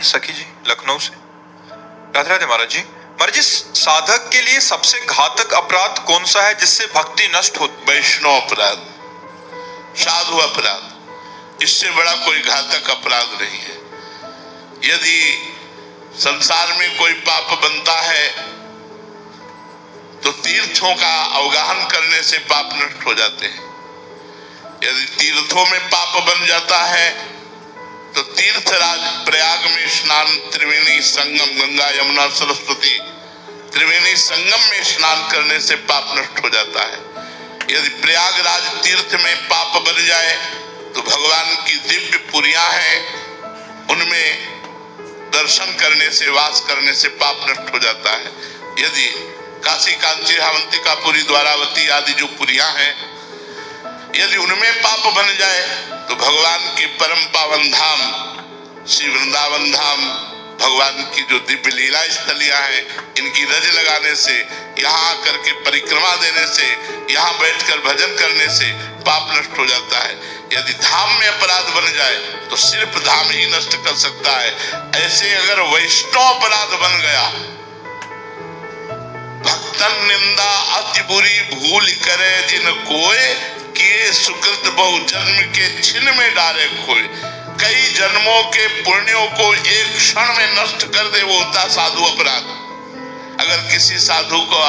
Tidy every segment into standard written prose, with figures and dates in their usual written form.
सखी जी लखनऊ से। राधे राधे महाराज जी। महाराज जी, साधक के लिए सबसे घातक अपराध कौन सा है जिससे भक्ति नष्ट हो? वैष्णव अपराध, साधु अपराध, इससे बड़ा कोई घातक अपराध नहीं है। यदि संसार में कोई पाप बनता है तो तीर्थों का अवगाहन करने से पाप नष्ट हो जाते हैं। यदि तीर्थों में पाप बन जाता है तो तीर्थराज प्रयाग में स्नान, त्रिवेणी संगम, गंगा यमुना सरस्वती त्रिवेणी संगम में स्नान करने से पाप नष्ट हो जाता है। यदि प्रयागराज तीर्थ में पाप बन जाए तो भगवान की दिव्य पुरियां हैं, उनमें दर्शन करने से, वास करने से पाप नष्ट हो जाता है। यदि काशी, कांची, अवंतिकापुरी, द्वारावती आदि जो पुरियां हैं, यदि उनमें पाप बन जाए तो भगवान के परम पावन धाम श्री वृंदावन धाम, भगवान की जो दिव्य लीला स्थलियां हैं, इनकी रज लगाने से, यहाँ आकर के परिक्रमा देने से, यहाँ बैठकर भजन करने से पाप नष्ट हो जाता है। यदि धाम में अपराध बन जाए तो सिर्फ धाम ही नष्ट कर सकता है। ऐसे अगर वैष्णव अपराध बन गया, भक्तन निंदा अति बुरी भूल करे जिन कोय, किए सुकृत बहु जन्म के छिन में डाले खोए। कई जन्मों के पुण्यों को एक क्षण में नष्ट कर दे, वो होता साधु अपराध। अगर किसी साधु को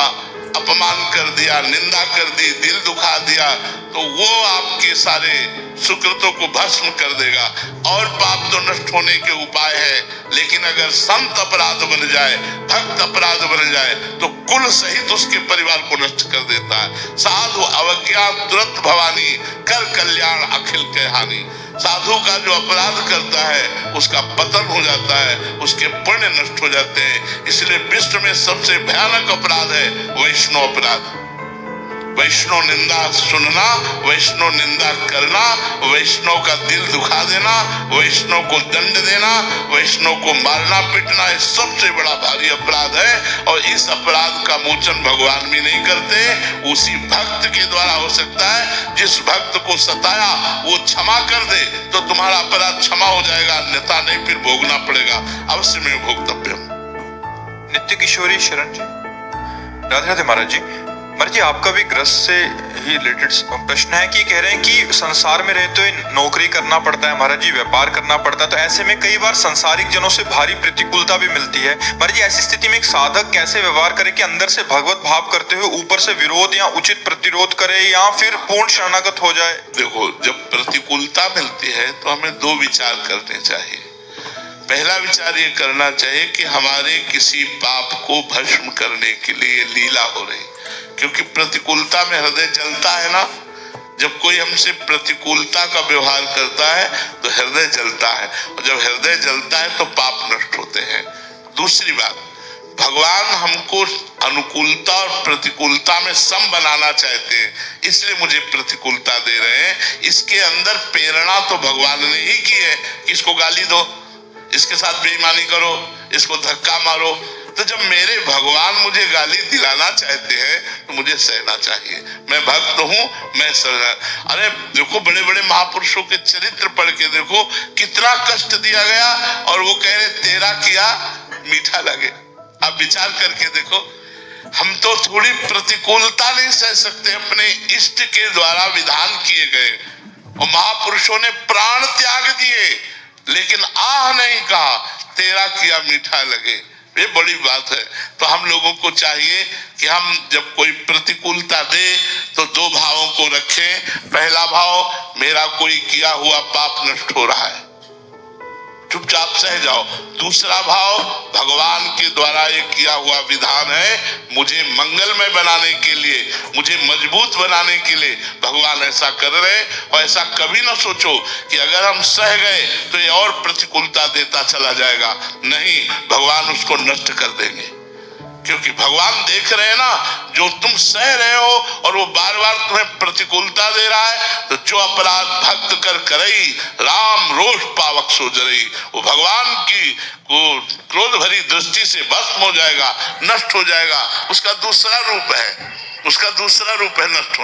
अपमान कर दिया, निंदा कर दी, दिल दुखा दिया, तो वो आपके सारे सुकृतों को भस्म कर देगा और पाप तो नष्ट होने के उपाय है। लेकिन अगर संत अपराध बन जाए, भक्त अपराध बन जाए, तो कुल सहित उसके परिवार को नष्ट कर देता है। साधु अवज्ञा तुरंत भवानी, कर कल्याण अखिल के हानि। साधु का जो अपराध करता है उसका पतन हो जाता है, उसके पुण्य नष्ट हो जाते हैं। इसलिए विश्व में सबसे भयानक अपराध है वैष्णव अपराध। वैष्णव निंदा सुनना, वैष्णव निंदा करना, वैष्णव का दिल दुखा देना, वैष्णव को दंड देना, वैष्णव को मारना पीटना, ये सबसे बड़ा भारी अपराध है। और इस अपराध का मोचन भगवान भी नहीं करते, उसी भक्त के द्वारा हो सकता है। जिस भक्त को सताया वो क्षमा कर दे तो तुम्हारा अपराध क्षमा हो जाएगा, अन्यथा नहीं, फिर भोगना पड़ेगा। अवश्य में भोक्तव्यम। नित्य किशोरी शरण जी। राधे राधे महाराज जी। महाराज जी, आपका भी ग्रस्त से ही रिलेटेड प्रश्न है कि कह रहे हैं कि संसार में रहते हुए नौकरी करना पड़ता है महाराज जी, व्यापार करना पड़ता है, तो ऐसे में कई बार संसारिक जनों से भारी प्रतिकूलता भी मिलती है। महाराज जी, ऐसी स्थिति में एक साधक कैसे व्यवहार करे कि अंदर से भगवत भाव करते हुए ऊपर से विरोध या उचित प्रतिरोध करे या फिर पूर्ण शरणागत हो जाए? देखो, जब प्रतिकूलता मिलती है तो हमें दो विचार करने चाहिए। पहला विचार ये करना चाहिए कि हमारे किसी पाप को भस्म करने के लिए लीला हो रही, क्योंकि प्रतिकूलता में हृदय जलता है ना। जब कोई हमसे प्रतिकूलता का व्यवहार करता है तो हृदय जलता है, और जब हृदय जलता है तो पाप नष्ट होते हैं। दूसरी बात, भगवान हमको अनुकूलता और प्रतिकूलता में सम बनाना चाहते हैं, इसलिए मुझे प्रतिकूलता दे रहे हैं। इसके अंदर प्रेरणा तो भगवान ने ही की है कि इसको गाली दो, इसके साथ बेईमानी करो, इसको धक्का मारो। तो जब मेरे भगवान मुझे गाली दिलाना चाहते हैं तो मुझे सहना चाहिए। मैं भक्त हूँ, मैं सहना। अरे देखो, बड़े बड़े महापुरुषों के चरित्र पढ़ के देखो, कितना कष्ट दिया गया और वो कह रहे तेरा किया मीठा लगे। आप विचार करके देखो, हम तो थोड़ी प्रतिकूलता नहीं सह सकते, अपने इष्ट के द्वारा विधान किए गए, और महापुरुषों ने प्राण त्याग दिए लेकिन आह नहीं कहा तेरा किया मीठा लगे। ये बड़ी बात है। तो हम लोगों को चाहिए कि हम जब कोई प्रतिकूलता दे तो दो भावों को रखें। पहला भाव, मेरा कोई किया हुआ पाप नष्ट हो रहा है, चुपचाप सह जाओ। दूसरा भाव, भगवान के द्वारा ये किया हुआ विधान है, मुझे मंगलमय बनाने के लिए, मुझे मजबूत बनाने के लिए भगवान ऐसा कर रहे। और ऐसा कभी ना सोचो कि अगर हम सह गए तो ये और प्रतिकूलता देता चला जाएगा। नहीं, भगवान उसको नष्ट कर देंगे, क्योंकि भगवान देख रहे हैं ना, जो तुम सह रहे हो और वो बार बार तुम्हें प्रतिकूलता दे रहा है, तो जो अपराध भक्त कर करई राम रोष पावक सो जरई, वो भगवान की क्रोध भरी दृष्टि से भस्म हो जाएगा, नष्ट हो जाएगा। उसका दूसरा रूप है, उसका दूसरा रूप है नष्ट होना।